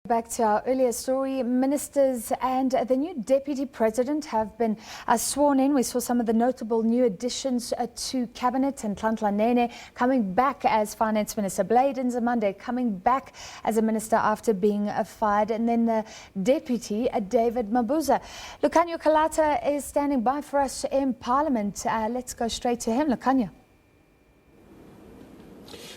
Back to our earlier story, ministers and the new deputy president have been sworn in. We saw some of the notable new additions to cabinet, and Nhlanhla Nene coming back as finance minister, Blade Nzimande coming back as a minister after being fired, and then the deputy, David Mabuza. Lucanio Kalata is standing by for us in Parliament. Let's go straight to him. Lucanio.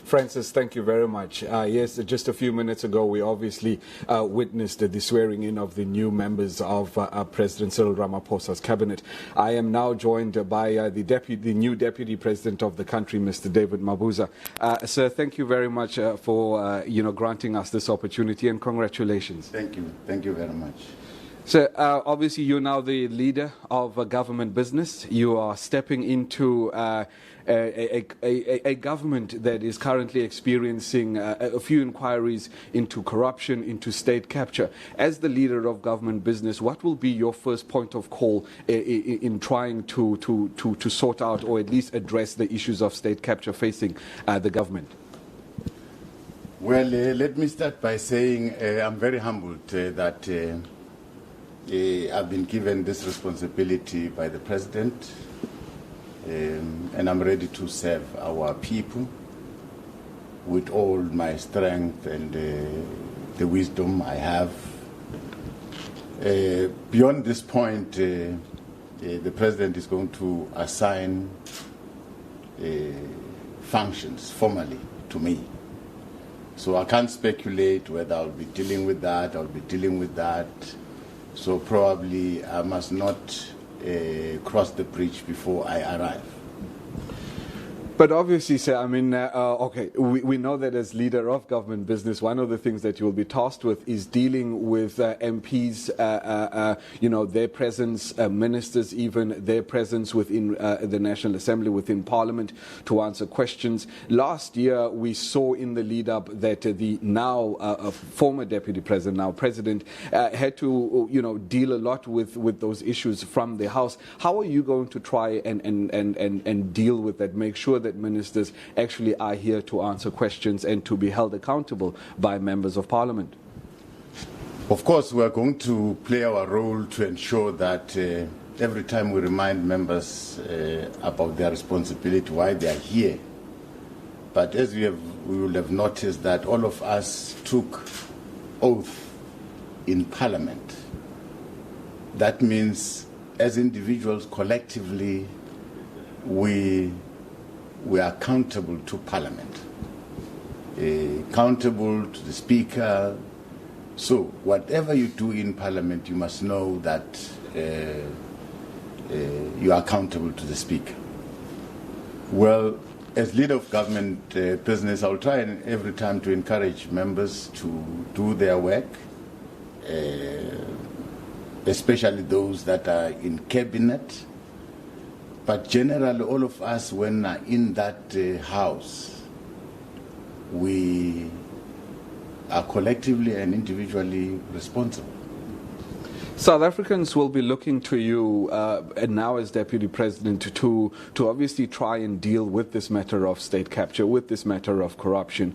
Francis, thank you very much. Yes, just a few minutes ago, we obviously witnessed the swearing in of the new members of President Cyril Ramaphosa's cabinet. I am now joined by the new deputy president of the country, Mr. David Mabuza. Sir, thank you very much for granting us this opportunity, and congratulations. Thank you very much. So obviously you're now the leader of a government business. You are stepping into a government that is currently experiencing a few inquiries into corruption, into state capture. As the leader of government business, what will be your first point of call in trying to sort out or at least address the issues of state capture facing the government? Well, let me start by saying I'm very humbled that I've been given this responsibility by the President, and I'm ready to serve our people with all my strength and the wisdom I have. Beyond this point, the President is going to assign functions formally to me. So I can't speculate whether I'll be dealing with that, I'll be dealing with that. So probably I must not cross the bridge before I arrive. But obviously, sir, I mean, we know that as leader of government business, one of the things that you will be tasked with is dealing with MPs, their presence, ministers, even their presence within the National Assembly, within Parliament, to answer questions. Last year, we saw in the lead-up that the now former deputy president, now president, had to, deal a lot with those issues from the House. How are you going to try and deal with that, make sure that ministers actually are here to answer questions and to be held accountable by members of Parliament? Of course, we are going to play our role to ensure that every time we remind members about their responsibility, why they are here. But as we will have noticed that all of us took oath in Parliament. That means as individuals, collectively, we are accountable to Parliament, accountable to the Speaker. So whatever you do in Parliament, you must know that you are accountable to the Speaker. Well, as leader of government business, I'll try every time to encourage members to do their work, especially those that are in cabinet. But generally, all of us, when in that house, we are collectively and individually responsible. South Africans will be looking to you now as Deputy President to obviously try and deal with this matter of state capture, with this matter of corruption.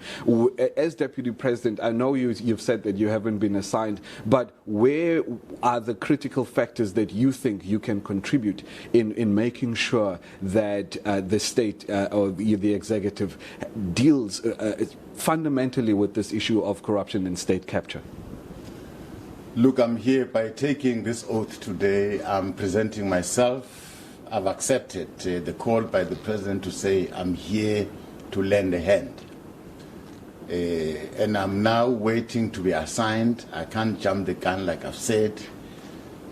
As Deputy President, I know you've said that you haven't been assigned, but where are the critical factors that you think you can contribute in making sure that the state or the executive deals fundamentally with this issue of corruption and state capture? Look, I'm here by taking this oath today. I'm presenting myself. I've accepted the call by the President to say I'm here to lend a hand. And I'm now waiting to be assigned. I can't jump the gun like I've said.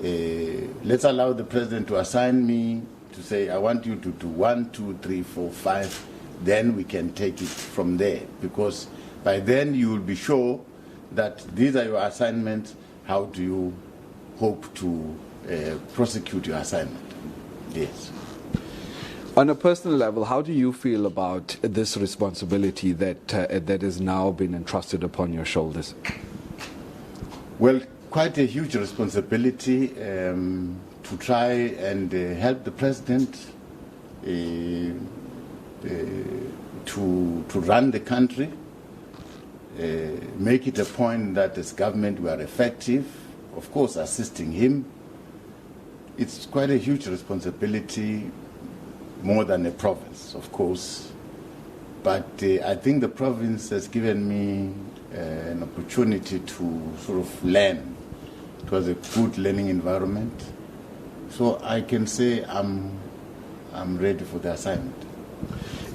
Let's allow the President to assign me, to say, I want you to do 1, 2, 3, 4, 5. Then we can take it from there. Because by then you will be sure that these are your assignments. How do you hope to prosecute your assignment? Yes. On a personal level, how do you feel about this responsibility that has now been entrusted upon your shoulders? Well, quite a huge responsibility to try and help the President to run the country. make it a point that as government we are effective, of course assisting him. It's quite a huge responsibility, more than a province, of course. But I think the province has given me an opportunity to sort of learn. It was a good learning environment. So I can say I'm ready for the assignment.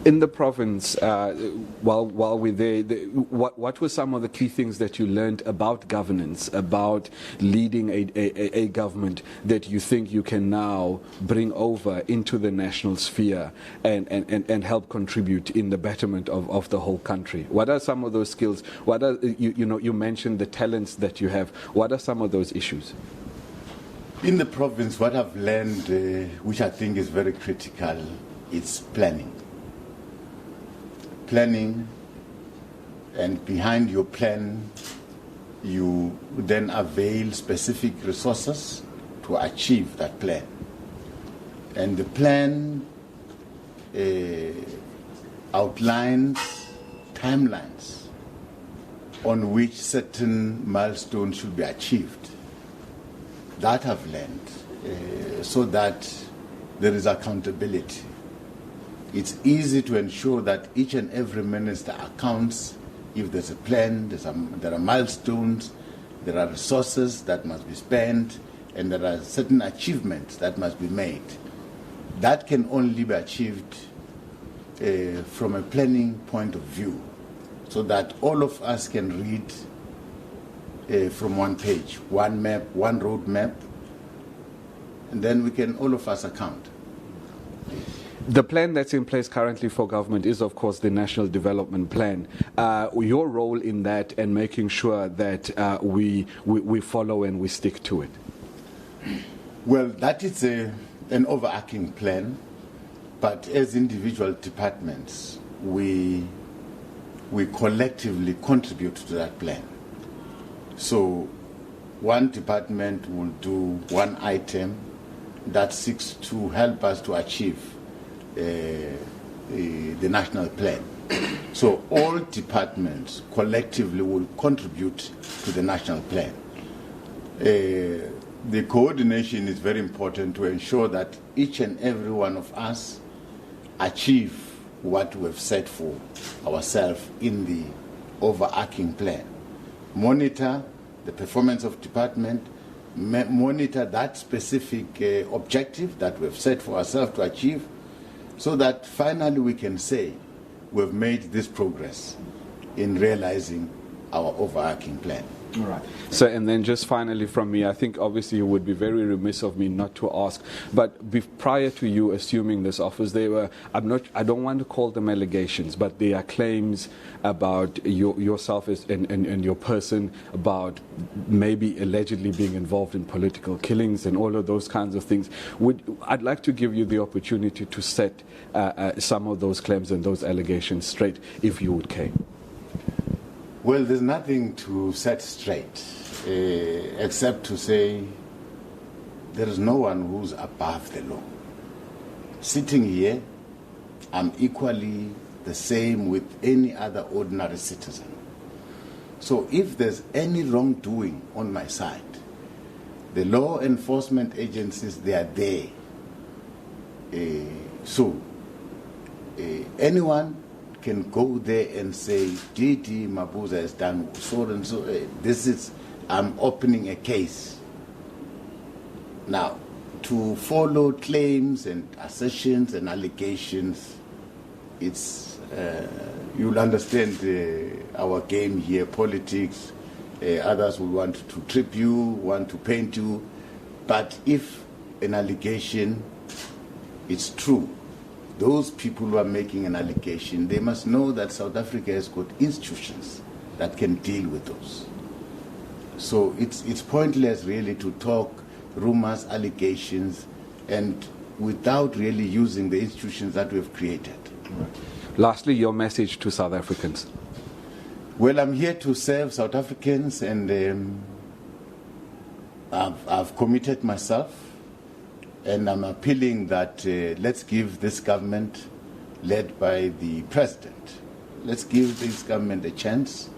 In the province, while we're there, what were some of the key things that you learned about governance, about leading a government that you think you can now bring over into the national sphere and help contribute in the betterment of the whole country? What are some of those skills? What are, you mentioned the talents that you have. What are some of those issues? In the province, what I've learned, which I think is very critical, is planning. Planning, and behind your plan, you then avail specific resources to achieve that plan. And the plan outlines timelines on which certain milestones should be achieved. That I've learned, so that there is accountability. It's easy to ensure that each and every minister accounts if there's a plan, there are milestones, there are resources that must be spent, and there are certain achievements that must be made. That can only be achieved from a planning point of view, so that all of us can read from one page, one map, one road map, and then we can all of us account. The plan that's in place currently for government is, of course, the National Development Plan. Your role in that and making sure that we follow and we stick to it? Well, that is an overarching plan, but as individual departments, we collectively contribute to that plan. So one department will do one item that seeks to help us to achieve the national plan. So all departments collectively will contribute to the national plan. The coordination is very important to ensure that each and every one of us achieve what we've set for ourselves in the overarching plan. Monitor the performance of department, monitor that specific objective that we've set for ourselves to achieve, so that finally we can say we've made this progress in realizing our overarching plan. All right. So, and then just finally from me, I think obviously it would be very remiss of me not to ask, but prior to you assuming this office, they were, I don't want to call them allegations, but they are claims about yourself and your person, about maybe allegedly being involved in political killings and all of those kinds of things. I'd like to give you the opportunity to set some of those claims and those allegations straight, if you would care. Well, there's nothing to set straight, except to say there is no one who's above the law. Sitting here, I'm equally the same with any other ordinary citizen. So if there's any wrongdoing on my side, the law enforcement agencies, they are there. Anyone can go there and say, David Mabuza has done so and so. I'm opening a case. Now, to follow claims and assertions and allegations, it's, you'll understand our game here, politics. Others will want to trip you, want to paint you. But if an allegation is true, those people who are making an allegation, they must know that South Africa has got institutions that can deal with those. So it's pointless really to talk rumors, allegations, and without really using the institutions that we've created. Right. Lastly, your message to South Africans. Well, I'm here to serve South Africans, and I've committed myself. And I'm appealing that let's give this government, led by the president, let's give this government a chance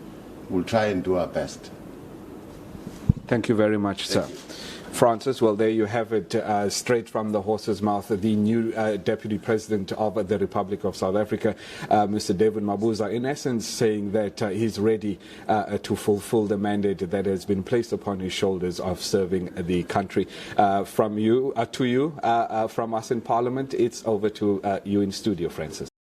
we'll try and do our best. Thank you very much, sir. Francis, well, there you have it, straight from the horse's mouth, the new Deputy President of the Republic of South Africa, Mr. David Mabuza, in essence saying that he's ready to fulfill the mandate that has been placed upon his shoulders of serving the country. From you to you, from us in Parliament, it's over to you in studio, Francis.